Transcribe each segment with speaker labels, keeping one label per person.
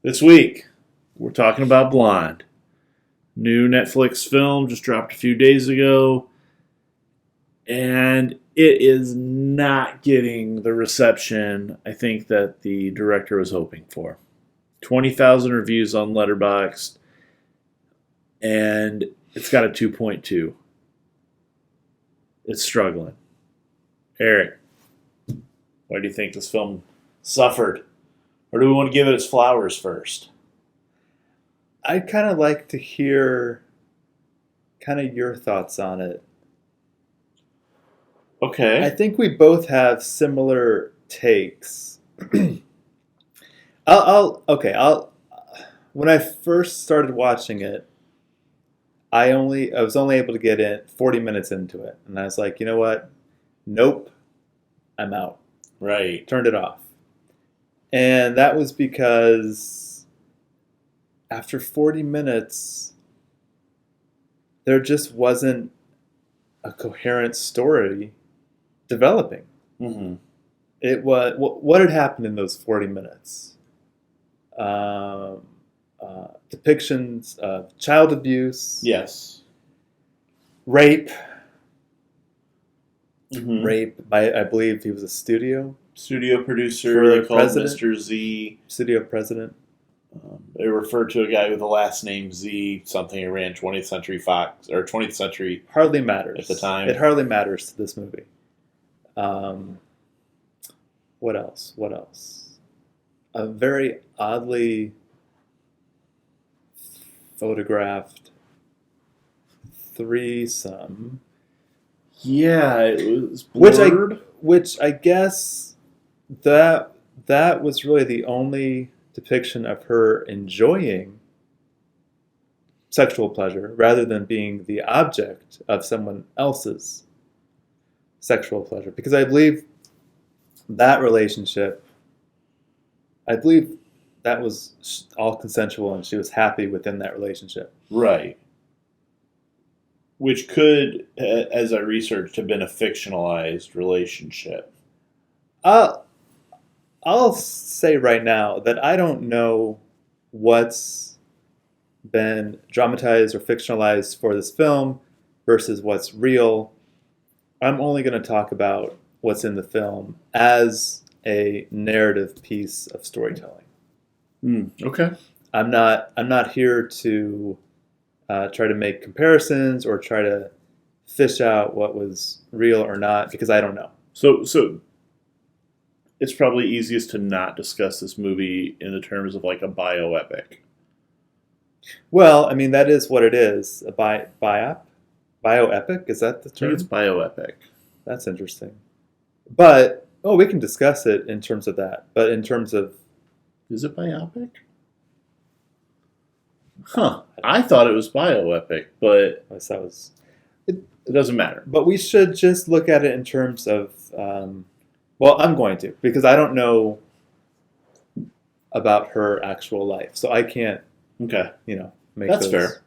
Speaker 1: This week, we're talking about Blonde. New Netflix film just dropped a few days ago, and it is not getting the reception I think that the director was hoping for. 20,000 reviews on Letterboxd, and it's got a 2.2. It's struggling. Eric, why do you think this film suffered? Or do we want to give it its flowers first?
Speaker 2: I'd kind of like to hear kind of your thoughts on it.
Speaker 1: Okay.
Speaker 2: I think we both have similar takes. I'll when I first started watching it, I was only able to get in 40 minutes into it, and I was like, you know what? Nope, I'm out.
Speaker 1: Right.
Speaker 2: Turned it off. And that was because after 40 minutes, there just wasn't a coherent story developing.
Speaker 1: Mm-hmm.
Speaker 2: It was what had happened in those 40 minutes. Depictions of child abuse,
Speaker 1: Yes.
Speaker 2: rape.
Speaker 1: Mm-hmm.
Speaker 2: Rape by, I believe he was a studio
Speaker 1: Producer
Speaker 2: For the
Speaker 1: called
Speaker 2: president?
Speaker 1: Mr. Z.
Speaker 2: president.
Speaker 1: They referred to a guy with the last name Z, something he ran 20th Century Fox, or 20th Century.
Speaker 2: Hardly matters
Speaker 1: At the time.
Speaker 2: It hardly matters to this movie. What else? A very oddly photographed threesome,
Speaker 1: Yeah, it was blurred.
Speaker 2: which I guess that was really the only depiction of her enjoying sexual pleasure rather than being the object of someone else's sexual pleasure. Because I believe that relationship, that was all consensual and she was happy within that relationship.
Speaker 1: Right. Which could, as I researched, have been a fictionalized relationship.
Speaker 2: I'll say right now that I don't know what's been dramatized or fictionalized for this film versus what's real. I'm only going to talk about what's in the film as a narrative piece of storytelling.
Speaker 1: Okay.
Speaker 2: I'm not here to try to make comparisons or try to fish out what was real or not because I don't know.
Speaker 1: So it's probably easiest to not discuss this movie in the terms of like a bioepic.
Speaker 2: Well, I mean that is what it is. A bioepic, is that the
Speaker 1: I
Speaker 2: term?
Speaker 1: think it's bioepic.
Speaker 2: That's interesting. But we can discuss it in terms of that. But in terms of
Speaker 1: Is it biopic? Huh. I thought it was bioepic, but
Speaker 2: that was.
Speaker 1: it doesn't matter.
Speaker 2: But we should just look at it in terms of. Well, I'm going to because I don't know about her actual life, so I can't.
Speaker 1: Okay.
Speaker 2: Make
Speaker 1: That's
Speaker 2: those,
Speaker 1: fair.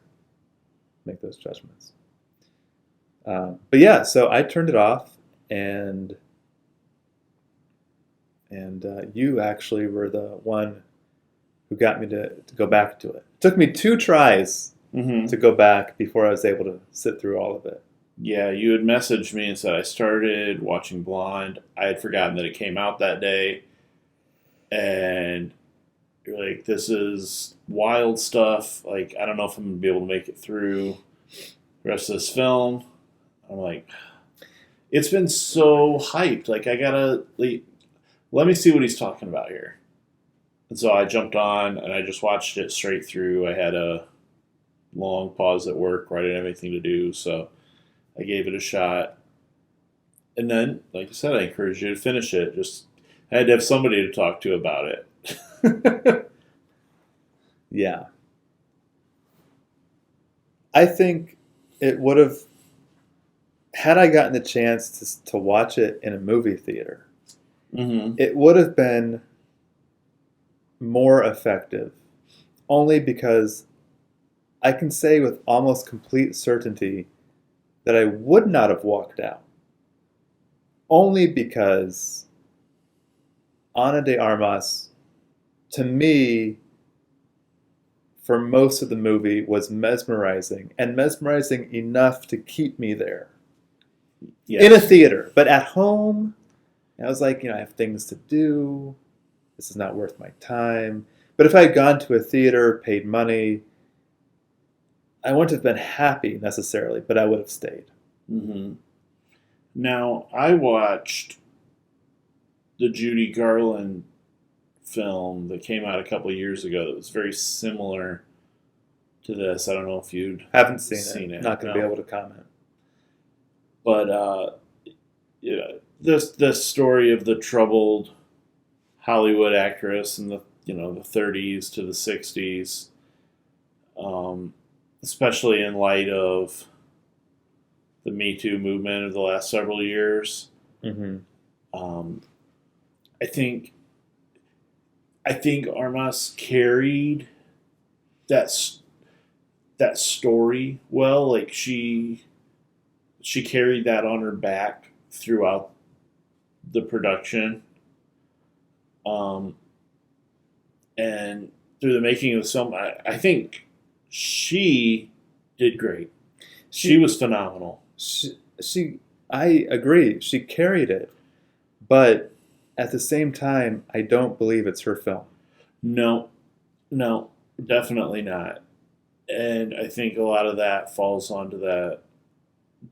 Speaker 2: Make those judgments. But yeah, so I turned it off, and you actually were the one who got me to go back to it. It took me 2 tries to go back before I was able to sit through all of it.
Speaker 1: Yeah, you had messaged me and said I started watching Blonde. I had forgotten that it came out that day. And you're like, this is wild stuff. Like, I don't know if I'm going to be able to make it through the rest of this film. I'm like, it's been so hyped. Like, I got to, let me see what he's talking about here. And so I jumped on and I just watched it straight through. I had a long pause at work where I didn't have anything to do. So I gave it a shot. And then, like I said, I encouraged you to finish it. I had to have somebody to talk to about it.
Speaker 2: Yeah. I think it would have, had I gotten the chance to watch it in a movie theater, it would have been more effective. Only because I can say with almost complete certainty that I would not have walked out. Only because Ana de Armas, to me, for most of the movie was mesmerizing, and mesmerizing enough to keep me there.
Speaker 1: Yes.
Speaker 2: In a theater. But at home, I was like, I have things to do. This is not worth my time. But if I had gone to a theater, paid money, I wouldn't have been happy necessarily, but I would have stayed.
Speaker 1: Mm-hmm. Now, I watched the Judy Garland film that came out a couple of years ago that was very similar to this. I don't know if you'd
Speaker 2: haven't seen it. Not going to be able to comment.
Speaker 1: But this story of the troubled Hollywood actress in the 30s to the 60s, especially in light of the Me Too movement of the last several years.
Speaker 2: Mm-hmm.
Speaker 1: I think Armas carried that story well. Like she carried that on her back throughout the production, and through the making of the film. I think she did great. She was phenomenal.
Speaker 2: I agree. She carried it, but at the same time, I don't believe it's her film.
Speaker 1: No, definitely not. And I think a lot of that falls onto that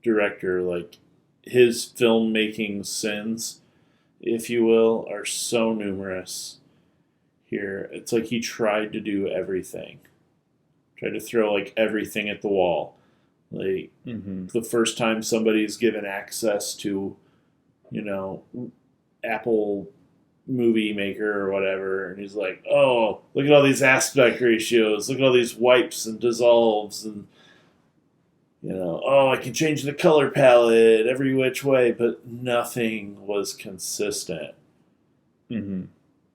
Speaker 1: director. Like, his filmmaking sins, if you will, are so numerous here. It's like he tried to do everything. Tried to throw like everything at the wall. Like, the first time somebody's given access to, Apple Movie Maker or whatever, and he's like, oh, look at all these aspect ratios, look at all these wipes and dissolves, and I can change the color palette every which way, but nothing was consistent.
Speaker 2: Mm-hmm.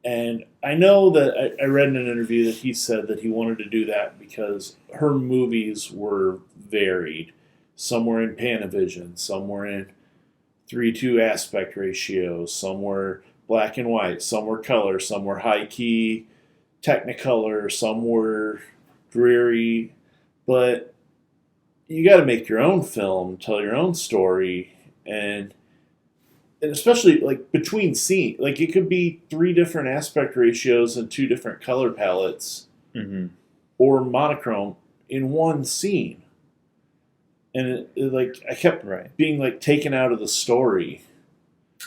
Speaker 1: And I know that I read in an interview that he said that he wanted to do that because her movies were varied. Some were in Panavision, some were in 3:2 aspect ratios, some were black and white, some were color, some were high-key Technicolor, some were dreary. But you got to make your own film, tell your own story, and especially like between scenes, like it could be 3 different aspect ratios and 2 different color palettes, or monochrome in one scene. And I kept being like taken out of the story.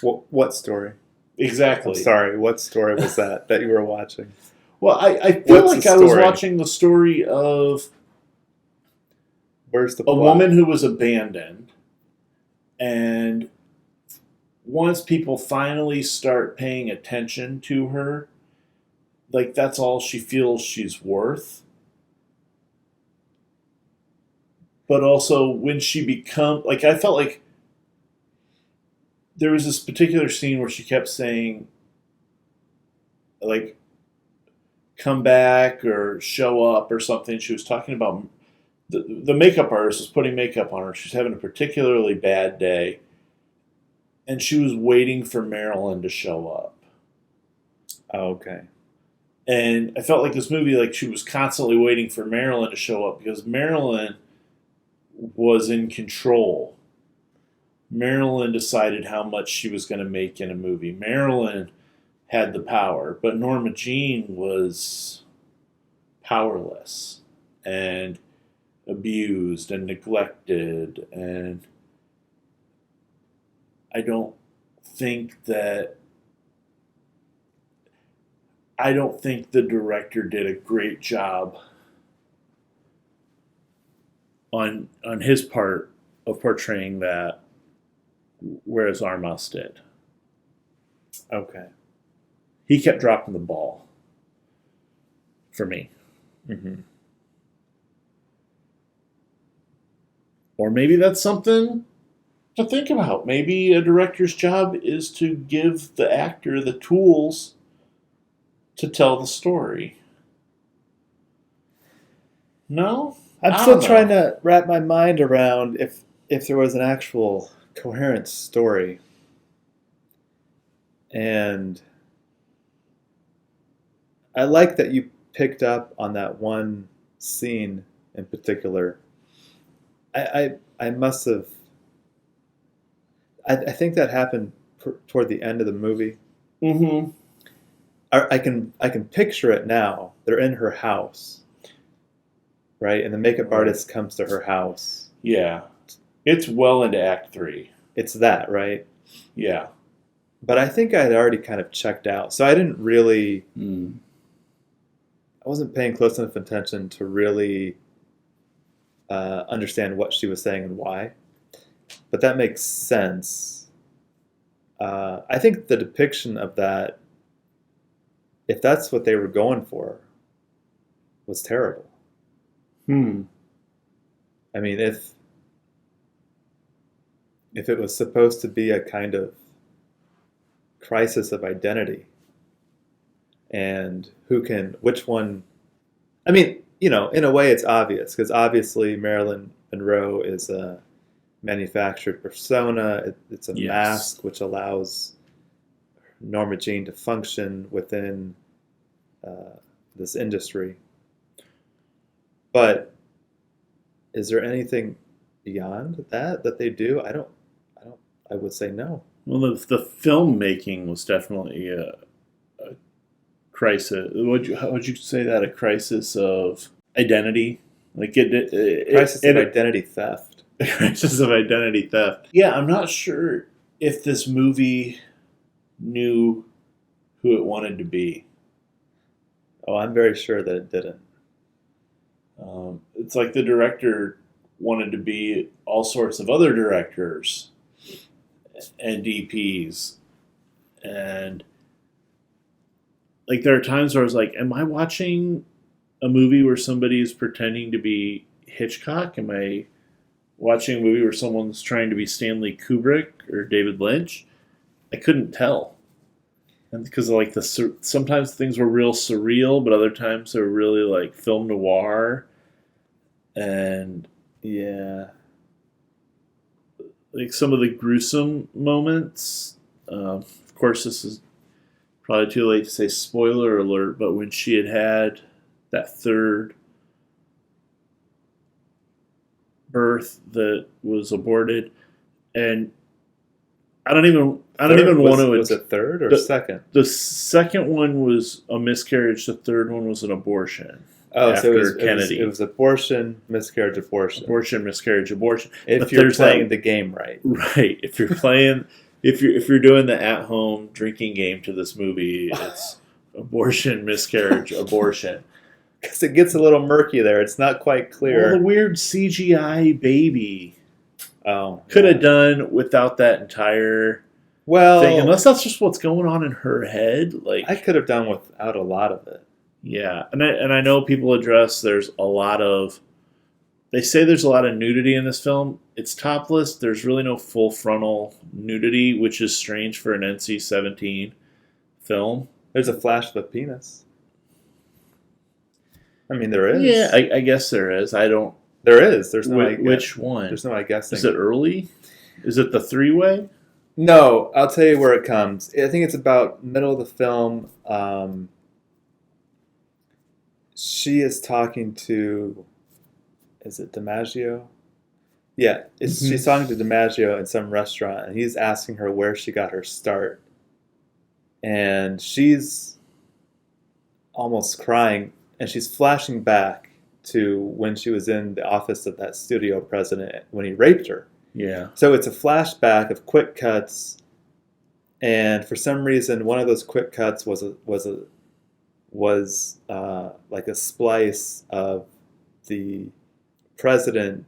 Speaker 2: What story?
Speaker 1: Exactly.
Speaker 2: I'm sorry. What story was that you were watching?
Speaker 1: Well, I feel like I was watching the story of
Speaker 2: Where's the
Speaker 1: a
Speaker 2: plot?
Speaker 1: woman who was abandoned, and once people finally start paying attention to her, like that's all she feels she's worth. But also when she becomes, like, I felt like there was this particular scene where she kept saying, like, come back or show up or something. She was talking about the makeup artist was putting makeup on her. She was having a particularly bad day. And she was waiting for Marylin to show up.
Speaker 2: Oh, okay.
Speaker 1: And I felt like this movie, like, she was constantly waiting for Marylin to show up because Marylin was in control. Marylin decided how much she was going to make in a movie. Marylin had the power, but Norma Jean was powerless and abused and neglected, and I don't think the director did a great job on his part of portraying that, whereas Armas did.
Speaker 2: Okay.
Speaker 1: He kept dropping the ball for me.
Speaker 2: Mm-hmm.
Speaker 1: Or maybe that's something to think about. Maybe a director's job is to give the actor the tools to tell the story. No?
Speaker 2: I'm still trying to wrap my mind around if there was an actual coherent story. And I like that you picked up on that one scene in particular, I must have. I think that happened toward the end of the movie.
Speaker 1: Mm-hmm.
Speaker 2: I can picture it now. They're in her house, right? And the makeup artist comes to her house.
Speaker 1: Yeah. It's well into Act 3.
Speaker 2: It's that, right?
Speaker 1: Yeah.
Speaker 2: But I think I had already kind of checked out. So I didn't really... I wasn't paying close enough attention to really understand what she was saying and why. But that makes sense. I think the depiction of that, if that's what they were going for, was terrible. I mean, if it was supposed to be a kind of crisis of identity, and which one, I mean, in a way it's obvious, because obviously Marylin Monroe is a manufactured persona. It's a mask which allows Norma Jean to function within this industry. But is there anything beyond that they do? I would say no.
Speaker 1: Well, the filmmaking was definitely a crisis. How would you say that? A crisis of identity? Like
Speaker 2: crisis of identity theft.
Speaker 1: A crisis of identity theft. Yeah, I'm not sure if this movie knew who it wanted to be.
Speaker 2: Oh, I'm very sure that it didn't.
Speaker 1: It's like the director wanted to be all sorts of other directors and DPs, and like there are times where I was like, am I watching a movie where somebody is pretending to be Hitchcock? Am I watching a movie where someone's trying to be Stanley Kubrick or David Lynch? I couldn't tell. And because like sometimes things were real surreal, but other times they were really like film noir. And yeah, like some of the gruesome moments. Of course, this is probably too late to say spoiler alert, but when she had that third birth that was aborted, and I don't even want to.
Speaker 2: Was it third or second?
Speaker 1: The second one was a miscarriage. The third one was an abortion.
Speaker 2: Oh,
Speaker 1: after
Speaker 2: so it was
Speaker 1: Kennedy.
Speaker 2: It was abortion, miscarriage, abortion.
Speaker 1: Abortion, miscarriage, abortion.
Speaker 2: If you're playing the game right.
Speaker 1: Right. If you're playing, if you're doing the at-home drinking game to this movie, it's abortion, miscarriage, abortion.
Speaker 2: Because it gets a little murky there. It's not quite clear.
Speaker 1: Well, the weird CGI baby. Could have done without that entire thing, unless that's just what's going on in her head. Like
Speaker 2: I could have done without a lot of it.
Speaker 1: Yeah, and I know people address they say there's a lot of nudity in this film. It's topless. There's really no full frontal nudity, which is strange for an NC-17 film.
Speaker 2: There's a flash of a penis. I mean, there is.
Speaker 1: Yeah, I guess there is. I don't.
Speaker 2: There is. There's no.
Speaker 1: Which one?
Speaker 2: There's no. I guessing.
Speaker 1: Is it early? Is it the three-way?
Speaker 2: No, I'll tell you where it comes. I think it's about middle of the film. She is talking to. Is it DiMaggio? Yeah, she's talking to DiMaggio in some restaurant, and he's asking her where she got her start, and she's almost crying, and she's flashing back to when she was in the office of that studio president when he raped her.
Speaker 1: Yeah. So
Speaker 2: it's a flashback of quick cuts, and for some reason, one of those quick cuts was like a splice of the president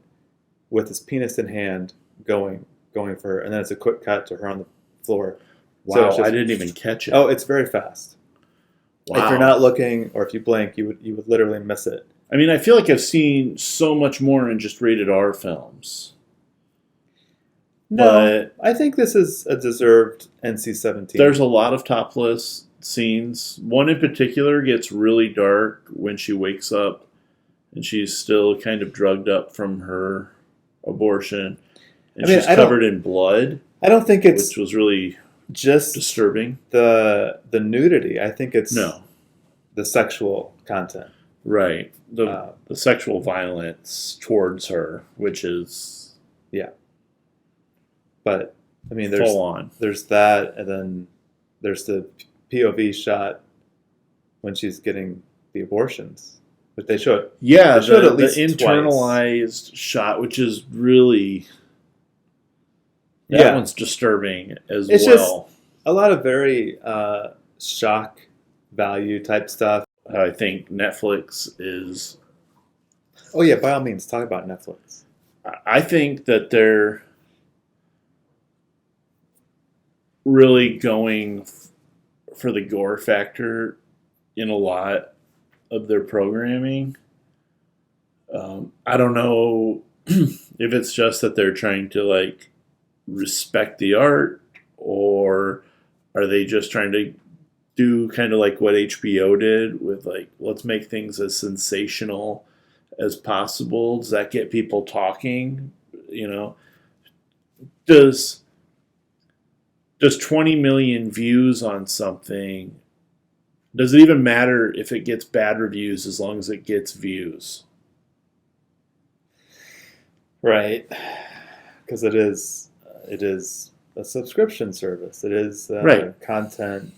Speaker 2: with his penis in hand going for her, and then it's a quick cut to her on the floor.
Speaker 1: Wow, so I didn't even catch it.
Speaker 2: Oh, it's very fast. Wow. If you're not looking, or if you blink, you would literally miss it.
Speaker 1: I mean, I feel like I've seen so much more in just rated R films.
Speaker 2: No, I think this is a deserved NC-17.
Speaker 1: There's a lot of topless scenes. One in particular gets really dark when she wakes up and she's still kind of drugged up from her abortion. And she's covered in blood.
Speaker 2: I don't think it's...
Speaker 1: Which was really
Speaker 2: just
Speaker 1: disturbing.
Speaker 2: The nudity. I think it's the sexual content.
Speaker 1: Right. The sexual violence towards her, which is
Speaker 2: But I mean,
Speaker 1: full on.
Speaker 2: There's that, and then there's the POV shot when she's getting the abortions, but they showed.
Speaker 1: Yeah,
Speaker 2: they showed
Speaker 1: the
Speaker 2: at least
Speaker 1: internalized shot, which is really that one's disturbing as
Speaker 2: it's
Speaker 1: well.
Speaker 2: Just a lot of very shock value type stuff.
Speaker 1: I think Netflix is.
Speaker 2: Oh yeah, by all means, talk about Netflix.
Speaker 1: I think that they're really going for the gore factor in a lot of their programming. I don't know if it's just that they're trying to like respect the art, or are they just trying to do kind of like what HBO did with like, let's make things as sensational as possible? Does that get people talking? You know, does 20 million views on something, does it even matter if it gets bad reviews as long as it gets views?
Speaker 2: Right, because it is a subscription service. It is
Speaker 1: Right.
Speaker 2: Content.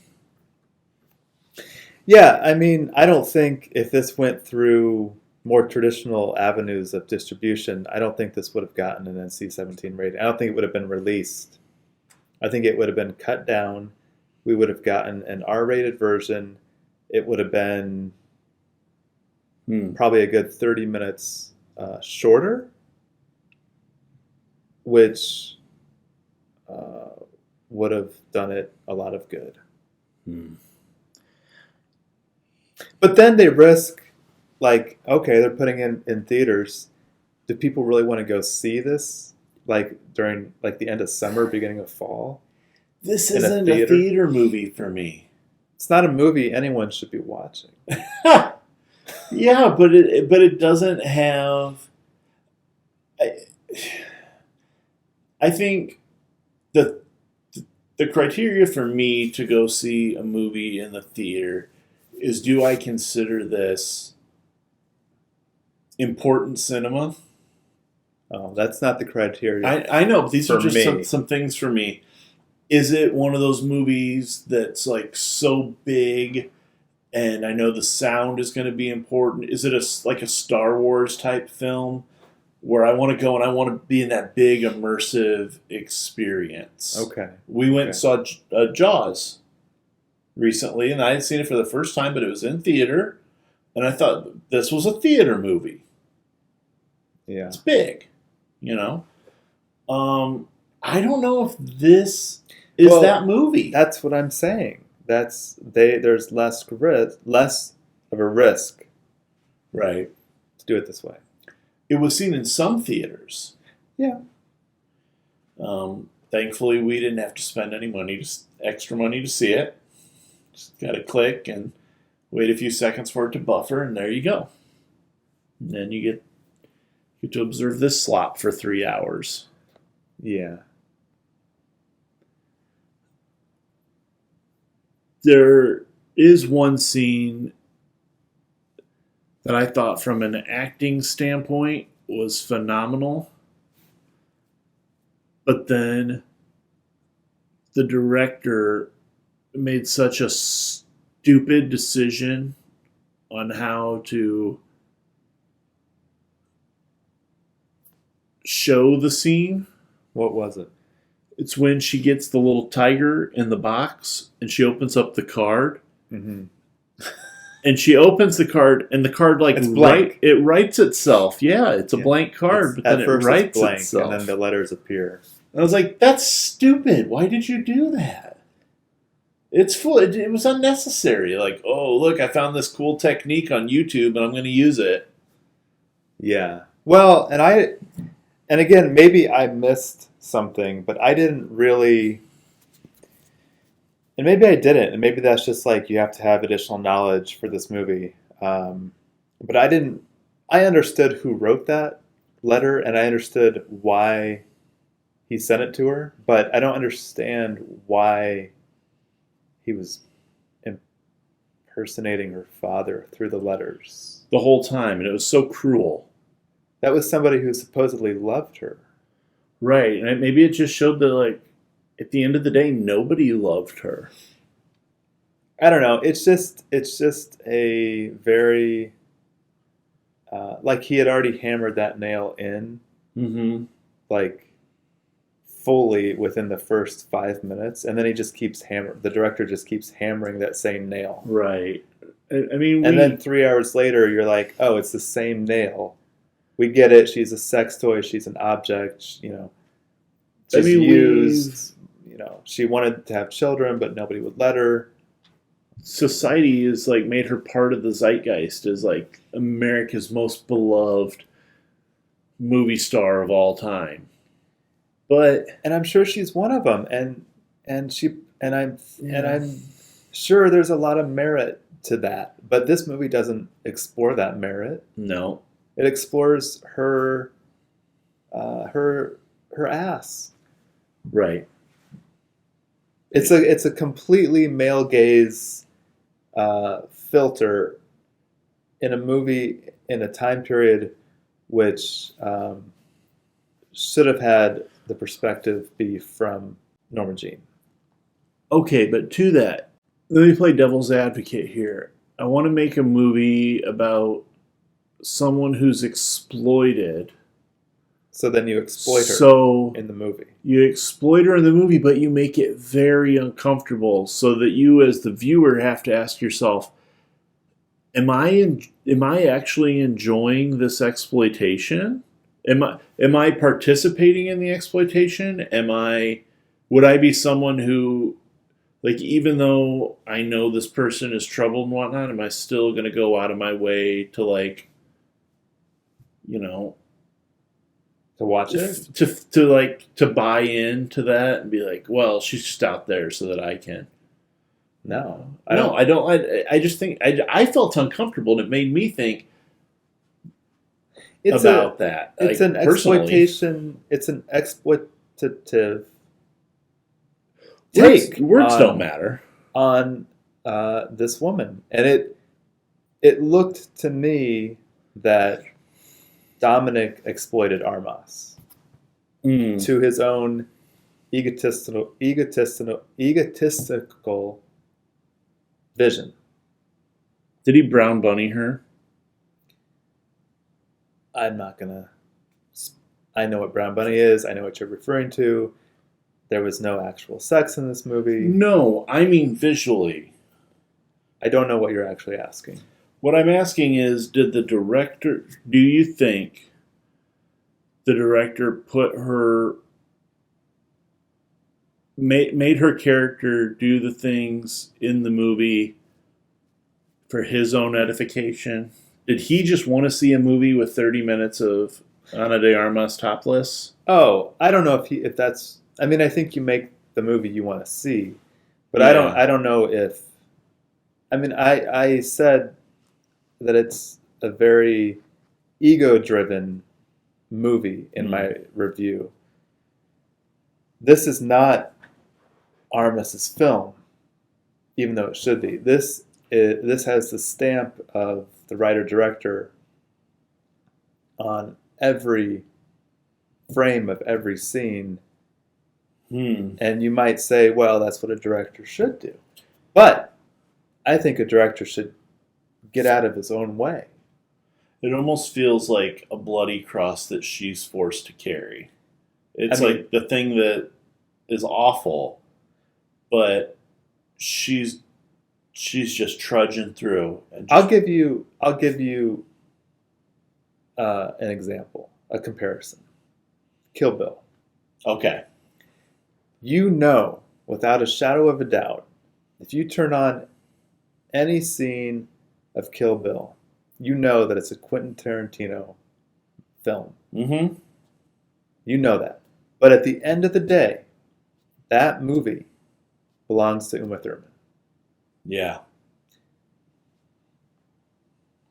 Speaker 2: Yeah, I mean, I don't think if this went through more traditional avenues of distribution, I don't think this would have gotten an NC-17 rating. I don't think it would have been released. I think it would have been cut down. We would have gotten an R-rated version. It would have been probably a good 30 minutes shorter, which would have done it a lot of good. But then they risk, like, okay, they're putting in theaters. Do people really want to go see this, like, during, like, the end of summer, beginning of fall?
Speaker 1: This isn't a theater movie for me.
Speaker 2: It's not a movie anyone should be watching.
Speaker 1: Yeah, but it doesn't have... I think the criteria for me to go see a movie in the theater is, do I consider this important cinema?
Speaker 2: Oh, that's not the criteria.
Speaker 1: I know, but these are just some things for me. Is it one of those movies that's like so big and I know the sound is going to be important? Is it like a Star Wars type film where I want to go and I want to be in that big immersive experience?
Speaker 2: Okay.
Speaker 1: We went and saw Jaws recently, and I had seen it for the first time, but it was in theater, and I thought this was a theater movie.
Speaker 2: Yeah.
Speaker 1: It's big, you know? I don't know if this is that movie.
Speaker 2: That's what I'm saying. There's less of a risk,
Speaker 1: right,
Speaker 2: to do it this way.
Speaker 1: It was seen in some theaters.
Speaker 2: Yeah.
Speaker 1: Thankfully, we didn't have to spend any money, just extra money to see it. Just got to click and wait a few seconds for it to buffer, and there you go. And then you get to observe this slop for 3 hours.
Speaker 2: Yeah.
Speaker 1: There is one scene that I thought from an acting standpoint was phenomenal. But then the director made such a stupid decision on how to show the scene.
Speaker 2: What was it?
Speaker 1: It's when she gets the little tiger in the box and she opens up the card.
Speaker 2: Mm-hmm.
Speaker 1: And she opens the card, and the card
Speaker 2: it's blank.
Speaker 1: It writes itself. Yeah, it's a blank card, but then it writes
Speaker 2: blank,
Speaker 1: itself.
Speaker 2: and then the letters appear.
Speaker 1: And I was like, "That's stupid. Why did you do that? It's full. It was unnecessary. Like, oh look, I found this cool technique on YouTube, and I'm going to use it."
Speaker 2: Yeah. Well, and again, maybe I missed something, but I didn't really. And maybe I didn't, and maybe that's just like you have to have additional knowledge for this movie. But I didn't. I understood who wrote that letter, and I understood why he sent it to her, but I don't understand why he was impersonating her father through the letters.
Speaker 1: the whole time, and it was so cruel.
Speaker 2: That was somebody who supposedly loved her.
Speaker 1: Right, and maybe it just showed that, like, at the end of the day, nobody loved her.
Speaker 2: I don't know. It's just a very like he had already hammered that nail in,
Speaker 1: Mm-hmm.
Speaker 2: like fully within the first 5 minutes, and then he just keeps hammering. The director just keeps hammering that same nail.
Speaker 1: Right. I mean,
Speaker 2: And then 3 hours later, you're like, oh, it's the same nail. We get it. She's a sex toy. She's an object. You know, she's used. You know, she wanted to have children, but nobody would let her.
Speaker 1: Society is like made her part of the zeitgeist as like America's most beloved movie star of all time. But
Speaker 2: And I'm sure she's one of them. And I'm sure there's a lot of merit to that. But this movie doesn't explore that merit.
Speaker 1: no.
Speaker 2: It explores her ass.
Speaker 1: Right.
Speaker 2: It's a completely male gaze filter in a movie in a time period which should have had the perspective be from Norma Jean.
Speaker 1: Okay, but to that, let me play devil's advocate here. I want to make a movie about someone who's exploited.
Speaker 2: So then you exploit her
Speaker 1: So
Speaker 2: in the movie.
Speaker 1: you exploit her in the movie, but you make it very uncomfortable so that you as the viewer have to ask yourself, am I actually enjoying this exploitation? Am I participating in the exploitation? Would I be someone who, like, even though I know this person is troubled and whatnot, am I still going to go out of my way to, like, you know,
Speaker 2: To watch it?
Speaker 1: to buy into that and be like, well, she's just out there so that I can.
Speaker 2: No.
Speaker 1: I don't. I just think I felt uncomfortable, and it made me think about that.
Speaker 2: It's
Speaker 1: like,
Speaker 2: an exploitation. It's an exploitative take.
Speaker 1: Words don't matter.
Speaker 2: On this woman, and it looked to me that Dominic exploited Armas to his own egotistical vision.
Speaker 1: Did he brown bunny her?
Speaker 2: I'm not gonna. I know what brown bunny is. I know what you're referring to. There was no actual sex in this movie.
Speaker 1: No, I mean visually.
Speaker 2: I don't know what you're actually asking.
Speaker 1: What I'm asking is, do you think the director made her character do the things in the movie for his own edification? Did he just want to see a movie with 30 minutes of Ana de Armas topless?
Speaker 2: Oh, I don't know if that's. I mean, I think you make the movie you want to see, but
Speaker 1: Yeah.
Speaker 2: I don't know if. I mean, I said that it's a very ego-driven movie in my review. This is not Armas's film, even though it should be. This has the stamp of the writer-director on every frame of every scene. And you might say, well, that's what a director should do. But I think a director should get out of his own way.
Speaker 1: It almost feels like a bloody cross that she's forced to carry. It's like the thing that is awful, but she's just trudging through. And
Speaker 2: I'll give you an example, a comparison. Kill Bill.
Speaker 1: Okay.
Speaker 2: You know, without a shadow of a doubt, if you turn on any scene of Kill Bill, you know that it's a Quentin Tarantino film.
Speaker 1: Mm-hmm.
Speaker 2: You know that. But at the end of the day, that movie belongs to Uma Thurman.
Speaker 1: Yeah.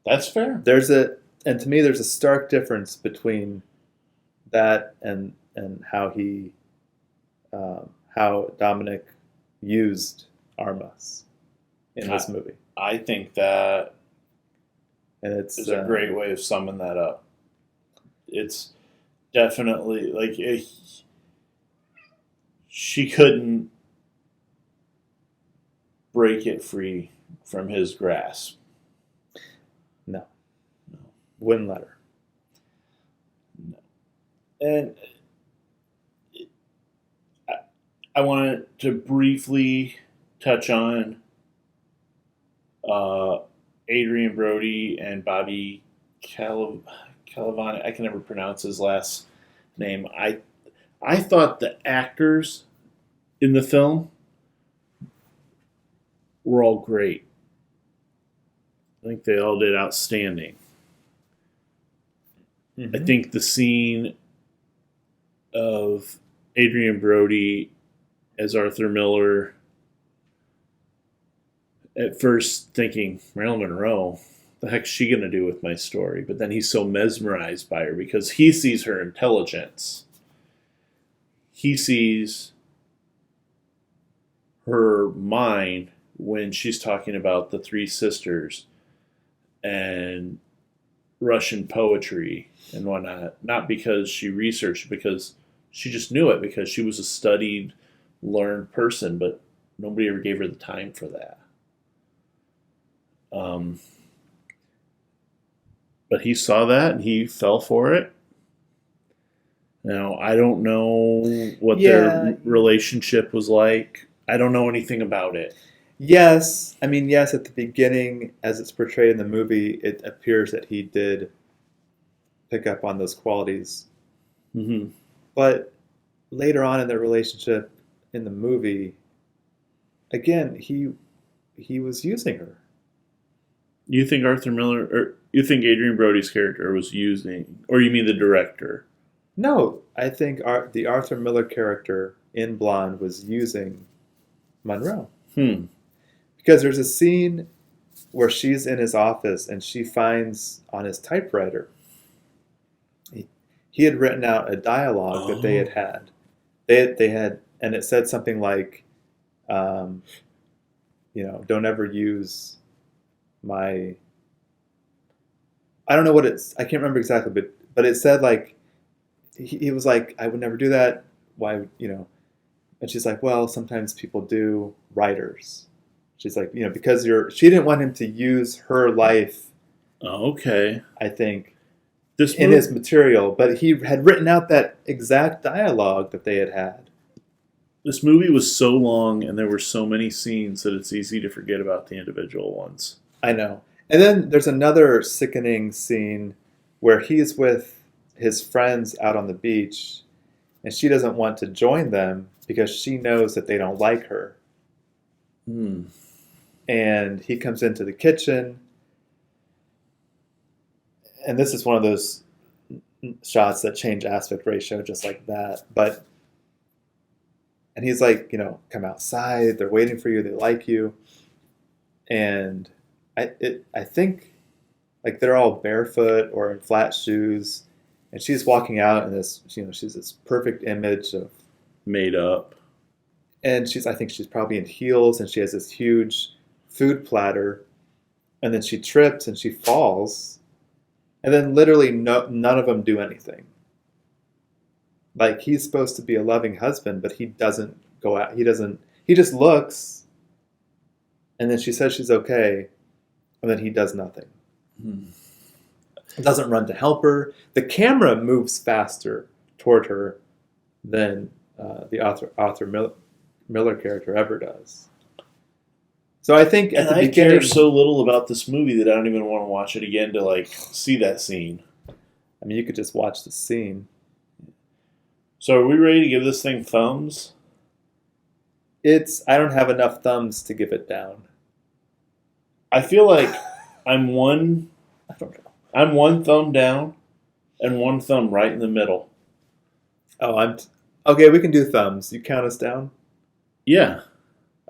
Speaker 1: That's fair.
Speaker 2: And to me, there's a stark difference between that and how how Dominic used Armas. in this movie.
Speaker 1: I think that
Speaker 2: And it's
Speaker 1: is a great way of summing that up. It's definitely like she couldn't break it free from his grasp.
Speaker 2: No. Wouldn't let her.
Speaker 1: No. And I wanted to briefly touch on Adrian Brody and Bobby Calavani. I can never pronounce his last name. I thought the actors in the film were all great. I think they all did outstanding.
Speaker 2: Mm-hmm.
Speaker 1: I think the scene of Adrian Brody as Arthur Miller, at first thinking, Marilyn Monroe, the heck's she going to do with my story? But then he's so mesmerized by her because he sees her intelligence. He sees her mind when she's talking about the three sisters and Russian poetry and whatnot. Not because she researched, because she just knew it, because she was a studied, learned person, but nobody ever gave her the time for that. But he saw that and he fell for it. Now, I don't know what their relationship was like. I don't know anything about it.
Speaker 2: Yes. I mean, yes, at the beginning, as it's portrayed in the movie, it appears that he did pick up on those qualities.
Speaker 1: Mm-hmm.
Speaker 2: But later on in their relationship in the movie, again, he was using her.
Speaker 1: You think Arthur Miller, or you think Adrian Brody's character was using, or you mean the director?
Speaker 2: No, I think the Arthur Miller character in Blonde was using Monroe. Because there's a scene where she's in his office and she finds on his typewriter, he had written out a dialogue that they had. They had, and it said something like, don't ever use my, I don't know what it's, I can't remember exactly, but it said like, he was like, I would never do that. Why, and she's like, well, sometimes people do, writers. She's like, because she didn't want him to use her life.
Speaker 1: Okay.
Speaker 2: I think in his material, but he had written out that exact dialogue that they had.
Speaker 1: This movie was so long and there were so many scenes that it's easy to forget about the individual ones.
Speaker 2: I know. And then there's another sickening scene where he's with his friends out on the beach and she doesn't want to join them because she knows that they don't like her. And he comes into the kitchen, and this is one of those shots that change aspect ratio just like that. And he's like, come outside. They're waiting for you. They like you. And I think like they're all barefoot or in flat shoes, and she's walking out in this. She's this perfect image of
Speaker 1: made up,
Speaker 2: and I think she's probably in heels, and she has this huge food platter, and then she trips and she falls, and then literally none of them do anything. Like, he's supposed to be a loving husband, but he doesn't go out. He just looks, and then she says she's okay, and then he does nothing. Doesn't run to help her. The camera moves faster toward her than the Arthur Miller character ever does. So I think at the beginning,
Speaker 1: I care so little about this movie that I don't even want to watch it again to see that scene.
Speaker 2: I mean, you could just watch the scene.
Speaker 1: So are we ready to give this thing thumbs?
Speaker 2: I don't have enough thumbs to give it down.
Speaker 1: I feel like I'm one thumb down and one thumb right in the middle.
Speaker 2: Oh, okay, we can do thumbs. You count us down?
Speaker 1: Yeah.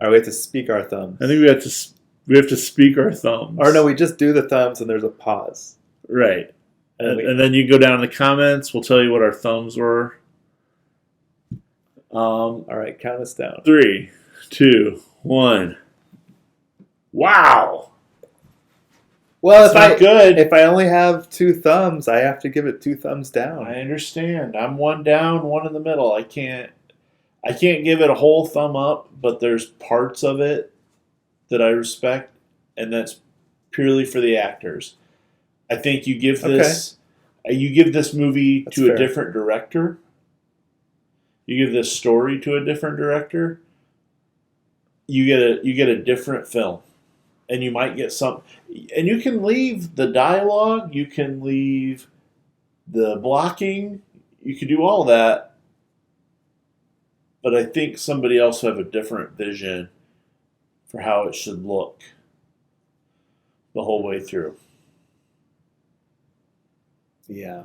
Speaker 2: All right, we have to speak our thumbs.
Speaker 1: I think we have to speak our thumbs.
Speaker 2: Or no, we just do the thumbs and there's a pause.
Speaker 1: Right. And then you go down in the comments. We'll tell you what our thumbs were.
Speaker 2: All right, count us down.
Speaker 1: 3, 2, 1. Wow.
Speaker 2: Well,
Speaker 1: It's not good.
Speaker 2: If I only have 2 thumbs, I have to give it 2 thumbs down.
Speaker 1: I understand. I'm one down, one in the middle. I can't give it a whole thumb up, but there's parts of it that I respect, and that's purely for the actors. I think you give this movie
Speaker 2: That's
Speaker 1: to
Speaker 2: fair.
Speaker 1: a different director. You give this story to a different director. You get a different film, and you might get some. And you can leave the dialogue. You can leave the blocking. You can do all that. But I think somebody else will have a different vision for how it should look the whole way through.
Speaker 2: Yeah.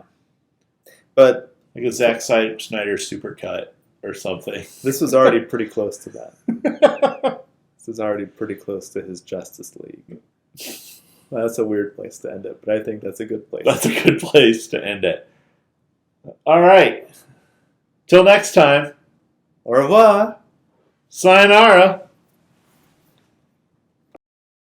Speaker 2: But
Speaker 1: Like a Zack Snyder supercut or something.
Speaker 2: this was already pretty close to that. This is already pretty close to his Justice League. Well, that's a weird place to end it, but I think that's a good place.
Speaker 1: That's a good place to end it. All right. Till next time.
Speaker 2: Au revoir.
Speaker 1: Sayonara.